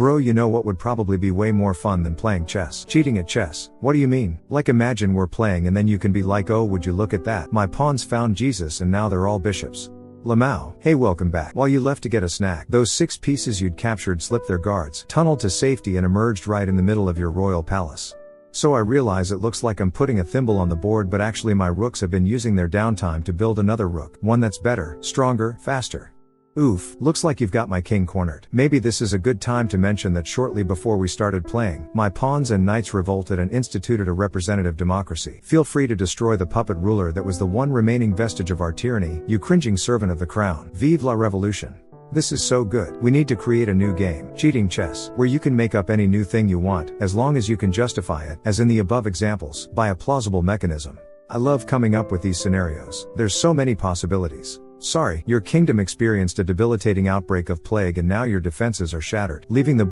Bro, you know what would probably be way more fun than playing chess? Cheating at chess. What do you mean? Like imagine we're playing and then you can be like, oh would you look at that, my pawns found Jesus and now they're all bishops. Lamau, hey welcome back. While you left to get a snack, those 6 pieces you'd captured slipped their guards, tunneled to safety and emerged right in the middle of your royal palace. So I realize it looks like I'm putting a thimble on the board, but actually my rooks have been using their downtime to build another rook, one that's better, stronger, faster. Oof, looks like you've got my king cornered. Maybe this is a good time to mention that shortly before we started playing, my pawns and knights revolted and instituted a representative democracy. Feel free to destroy the puppet ruler that was the one remaining vestige of our tyranny, you cringing servant of the crown. Vive la revolution. This is so good. We need to create a new game, cheating chess, where you can make up any new thing you want, as long as you can justify it, as in the above examples, by a plausible mechanism. I love coming up with these scenarios. There's so many possibilities. Sorry, your kingdom experienced a debilitating outbreak of plague and now your defenses are shattered, leaving the